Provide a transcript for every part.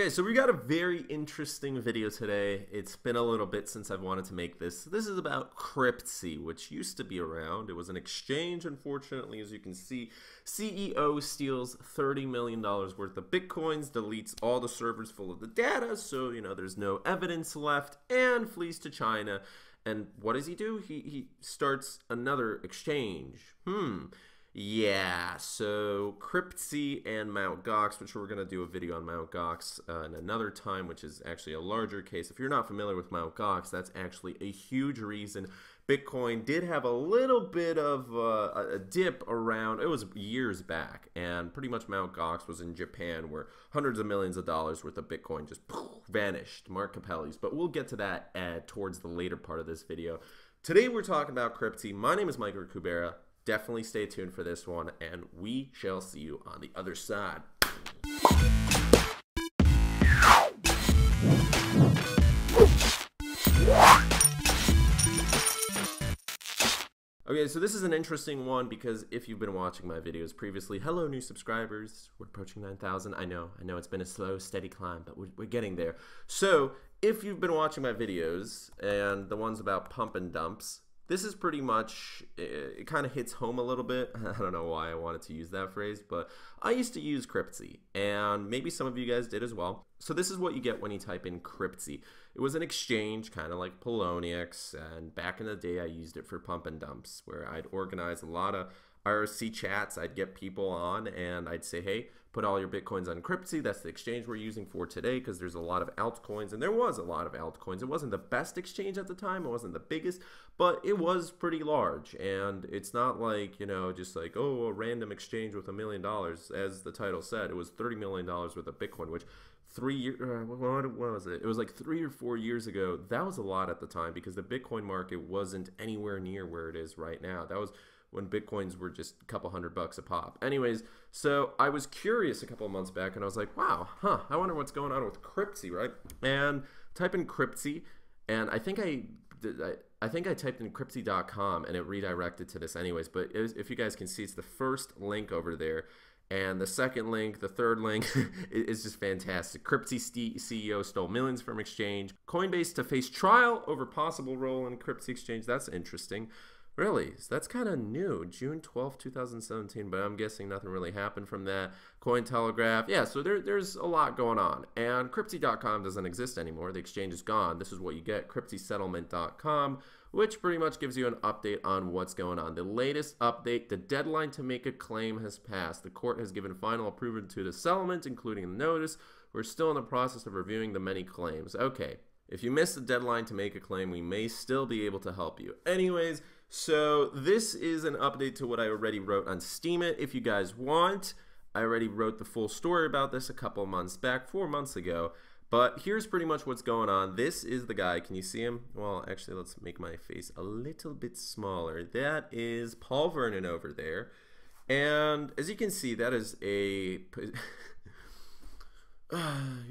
Okay, so we got a very interesting video today. It's been a little bit since I've wanted to make this. This is about Cryptsy, which used to be around. It was an exchange, unfortunately, as you can see. CEO steals $30 million worth of Bitcoins, deletes all the servers full of the data, so, there's no evidence left, and flees to China. And what does he do? He starts another exchange. Yeah, so Cryptsy and Mt. Gox, which we're going to do a video on Mt. Gox in another time, which is actually a larger case. If you're not familiar with Mt. Gox, that's actually a huge reason Bitcoin did have a little bit of a dip around. It was years back, and pretty much Mt. Gox was in Japan, where hundreds of millions of dollars worth of Bitcoin just vanished. Mark Capelli's, but we'll get to that towards the later part of this video. Today we're talking about Cryptsy. My name is Michael Kubera. Definitely stay tuned for this one, and we shall see you on the other side. Okay, so this is an interesting one because if you've been watching my videos previously, hello new subscribers, we're approaching 9,000. I know it's been a slow, steady climb, but we're getting there. So if you've been watching my videos and the ones about pump and dumps, this is pretty much, it kind of hits home a little bit. I don't know why I wanted to use that phrase, but I used to use Cryptsy, and maybe some of you guys did as well. So this is what you get when you type in Cryptsy. It was an exchange, kind of like Poloniex, and back in the day I used it for pump and dumps, where I'd organize a lot of IRC chats. I'd get people on, and I'd say, hey, put all your Bitcoins on Cryptsy. That's the exchange we're using for today because there's a lot of altcoins, and there was a lot of altcoins. It wasn't the best exchange at the time. It wasn't the biggest, but it was pretty large, and it's not like, just like, oh, a random exchange with $1 million. As the title said, it was $30 million worth of Bitcoin, which what was it? It was like 3 or 4 years ago. That was a lot at the time because the Bitcoin market wasn't anywhere near where it is right now. That was when Bitcoins were just a couple $100 a pop. Anyways, so I was curious a couple of months back, and I was like, wow, I wonder what's going on with Cryptsy, right? And type in Cryptsy, and I think I typed in Cryptsy.com, and it redirected to this anyways, but if you guys can see, it's the first link over there. And the second link, the third link, is just fantastic. Cryptsy CEO stole millions from exchange. Coinbase to face trial over possible role in Cryptsy exchange. That's interesting. Really? So that's kind of new. June 12th, 2017, but I'm guessing nothing really happened from that. Cointelegraph. Yeah, so there's a lot going on. And Cryptsy.com doesn't exist anymore. The exchange is gone. This is what you get, cryptsysettlement.com, which pretty much gives you an update on what's going on. The latest update, the deadline to make a claim has passed. The court has given final approval to the settlement, including the notice. We're still in the process of reviewing the many claims. Okay, if you missed the deadline to make a claim, we may still be able to help you. Anyways, so this is an update to what I already wrote on Steemit. If you guys want, I already wrote the full story about this a couple of months back, 4 months ago. But here's pretty much what's going on. This is the guy. Can you see him? Well, actually, let's make my face a little bit smaller. That is Paul Vernon over there. And as you can see, that is a...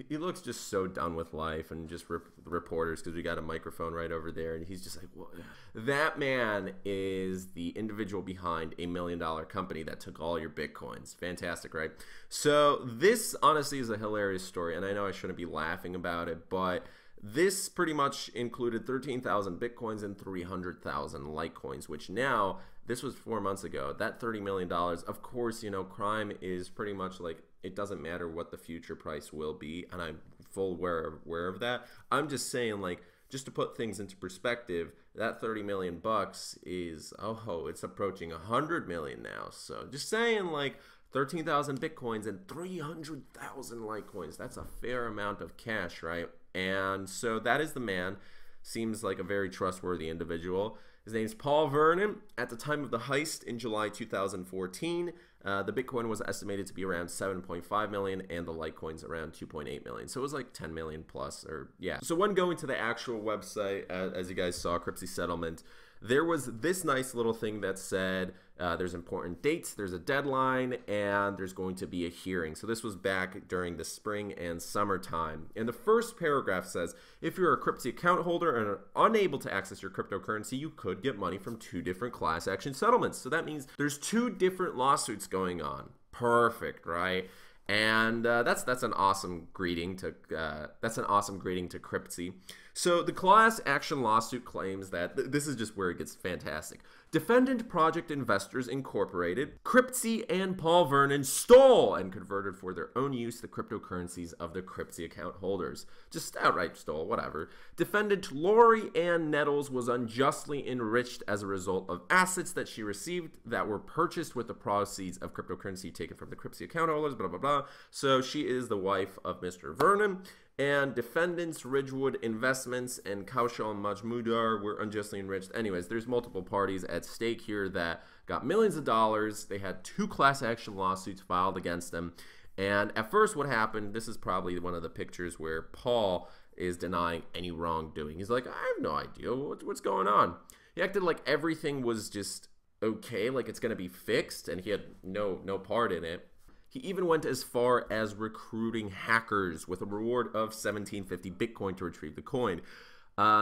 he looks just so done with life, and just reporters, because we got a microphone right over there, and he's just like, what? That man is the individual behind $1 million company that took all your Bitcoins. Fantastic, right? So this honestly is a hilarious story, and I know I shouldn't be laughing about it, but this pretty much included 13,000 Bitcoins and 300,000 Litecoins, which now, this was 4 months ago, that $30 million, of course, crime is pretty much like, it doesn't matter what the future price will be, and I'm full aware of that. I'm just saying, like, just to put things into perspective, that 30 million bucks is, it's approaching 100 million now. So just saying, like, 13,000 Bitcoins and 300,000 Litecoins, that's a fair amount of cash, right? And so that is the man. Seems like a very trustworthy individual. His name's Paul Vernon. At the time of the heist in July 2014, the Bitcoin was estimated to be around 7.5 million and the Litecoins around 2.8 million. So it was like 10 million plus, or yeah. So when going to the actual website, as you guys saw, Cryptsy Settlement, there was this nice little thing that said there's important dates, there's a deadline, and there's going to be a hearing. So this was back during the spring and summertime. And the first paragraph says, if you're a Cryptsy account holder and are unable to access your cryptocurrency, you could get money from 2 different class action settlements. So that means there's 2 different lawsuits going on. Perfect, right? And that's an awesome greeting to Cryptsy. So the class action lawsuit claims that this is just where it gets fantastic. Defendant Project Investors Incorporated, Cryptsy and Paul Vernon stole and converted for their own use the cryptocurrencies of the Cryptsy account holders. Just outright stole, whatever. Defendant Lori Ann Nettles was unjustly enriched as a result of assets that she received that were purchased with the proceeds of cryptocurrency taken from the Cryptsy account holders, blah, blah, blah. So she is the wife of Mr. Vernon. And defendants Ridgewood Investments and Kaushal Majmudar were unjustly enriched. Anyways, there's multiple parties at stake here that got millions of dollars. They had 2 class action lawsuits filed against them. And at first what happened, this is probably one of the pictures where Paul is denying any wrongdoing. He's like, I have no idea what's going on. He acted like everything was just okay, like it's going to be fixed, and he had no part in it. He even went as far as recruiting hackers with a reward of 1750 Bitcoin to retrieve the coin.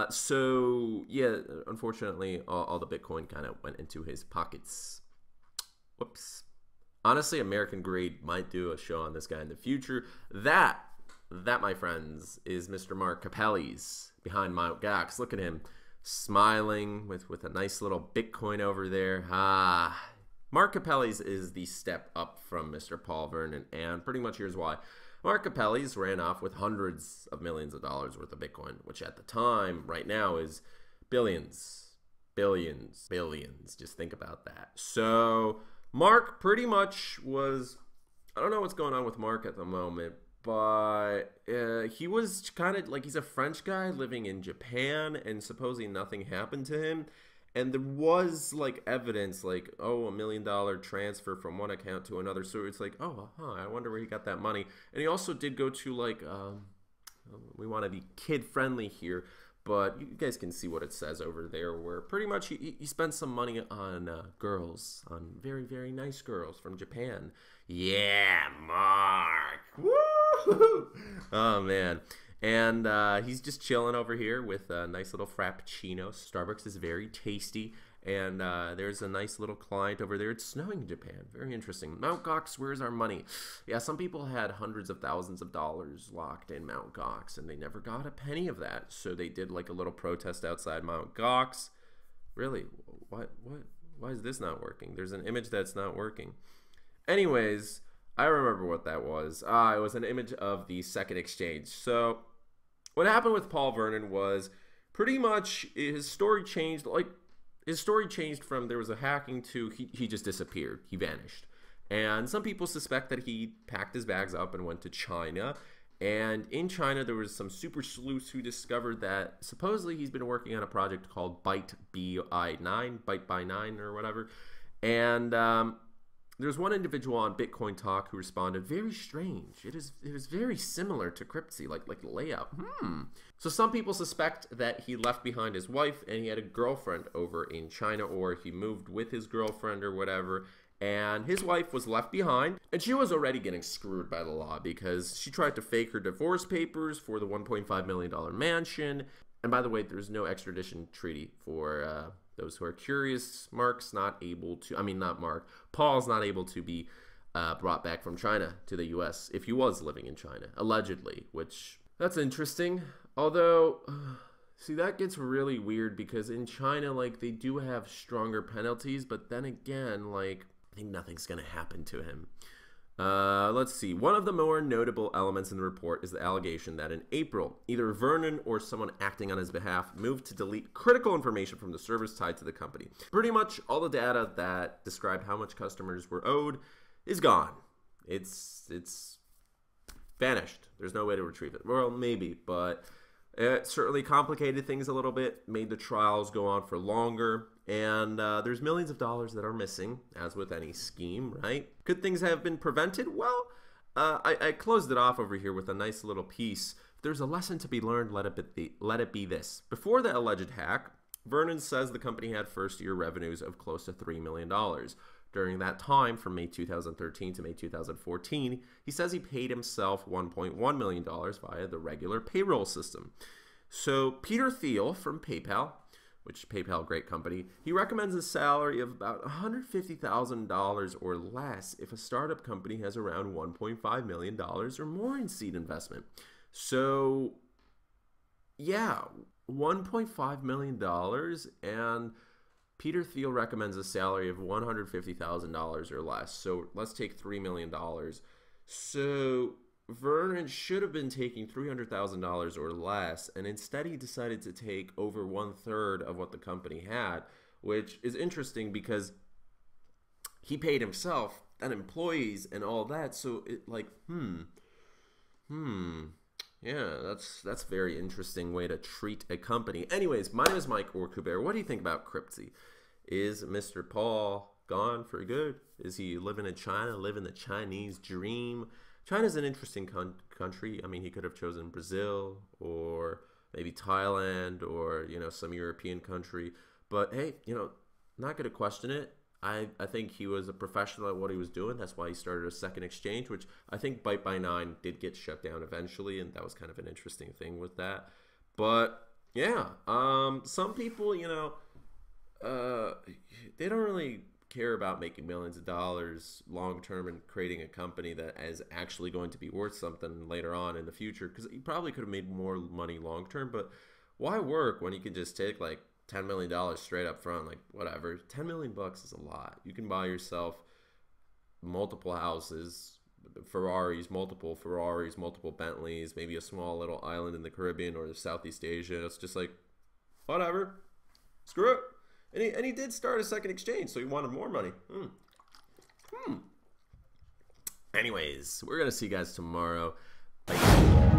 So, yeah, unfortunately, all the Bitcoin kind of went into his pockets. Whoops. Honestly, American Greed might do a show on this guy in the future. That, my friends, is Mr. Mark Capelli's behind Mt. Gox. Look at him smiling with a nice little Bitcoin over there. Mark Capelli's is the step up from Mr. Paul Vernon, and pretty much here's why. Mark Capelli's ran off with hundreds of millions of dollars worth of Bitcoin, which at the time, right now, is billions. Just think about that. So Mark pretty much was, I don't know what's going on with Mark at the moment, but he was kind of like, he's a French guy living in Japan, and supposedly nothing happened to him. And there was like evidence like, oh, $1 million transfer from one account to another. So it's like, oh, I wonder where he got that money. And he also did go to like, we want to be kid friendly here, but you guys can see what it says over there, where pretty much he spent some money on girls, on very, very nice girls from Japan. Yeah, Mark. Woo! Oh, man. And he's just chilling over here with a nice little frappuccino. Starbucks is very tasty. And there's a nice little client over there. It's snowing in Japan. Very interesting. Mt. Gox, where's our money? Yeah, some people had hundreds of thousands of dollars locked in Mt. Gox, and they never got a penny of that. So they did like a little protest outside Mt. Gox. Really? Why is this not working? There's an image that's not working. Anyways, I remember what that was. It was an image of the second exchange. So what happened with Paul Vernon was pretty much his story changed. Like, his story changed from there was a hacking to he just disappeared. He vanished. And some people suspect that he packed his bags up and went to China. And in China, there was some super sleuths who discovered that supposedly he's been working on a project called Byte by 9 or whatever. And there's one individual on Bitcoin Talk who responded, very strange. It is very similar to Cryptsy, like layout. So some people suspect that he left behind his wife and he had a girlfriend over in China, or he moved with his girlfriend or whatever. And his wife was left behind, and she was already getting screwed by the law because she tried to fake her divorce papers for the $1.5 million mansion. And by the way, there's no extradition treaty for those who are curious. Paul's not able to be brought back from China to the US if he was living in China, allegedly, which, that's interesting. Although, see, that gets really weird because in China, like, they do have stronger penalties, but then again, like, I think nothing's going to happen to him. Let's see. One of the more notable elements in the report is the allegation that in April, either Vernon or someone acting on his behalf moved to delete critical information from the servers tied to the company. Pretty much all the data that described how much customers were owed is gone. It's vanished. There's no way to retrieve it. Well, maybe, but it certainly complicated things a little bit, made the trials go on for longer, and there's millions of dollars that are missing, as with any scheme, right? Could things have been prevented? Well, I closed it off over here with a nice little piece. If there's a lesson to be learned, let it be this. Before the alleged hack, Vernon says the company had first-year revenues of close to $3 million. During that time, from May 2013 to May 2014, he says he paid himself $1.1 million via the regular payroll system. So Peter Thiel from PayPal which PayPal, great company. He recommends a salary of about $150,000 or less if a startup company has around $1.5 million or more in seed investment. So, yeah, $1.5 million, and Peter Thiel recommends a salary of $150,000 or less. So let's take $3 million. So Vernon should have been taking $300,000 or less, and instead he decided to take over 1/3 of what the company had, which is interesting because he paid himself and employees and all that. So it yeah, that's a very interesting way to treat a company. Anyways, my name is Mike or Kuber. What do you think about Cryptsy? Is Mr. Paul gone for good? Is he living in China, living the Chinese dream? China's an interesting country. I mean, he could have chosen Brazil or maybe Thailand or, you know, some European country. But hey, you know, not going to question it. I think he was a professional at what he was doing. That's why he started a second exchange, which I think Byte by 9 did get shut down eventually, and that was kind of an interesting thing with that. But yeah, some people, you know, they don't really care about making millions of dollars long term and creating a company that is actually going to be worth something later on in the future, because you probably could have made more money long term. But why work when you can just take like $10 million straight up front? Like, whatever, $10 million is a lot. You can buy yourself multiple houses, multiple Ferraris, multiple Bentleys, maybe a small little island in the Caribbean or Southeast Asia. It's just like, whatever, screw it. And he did start a second exchange, so he wanted more money. Anyways, we're going to see you guys tomorrow. Bye.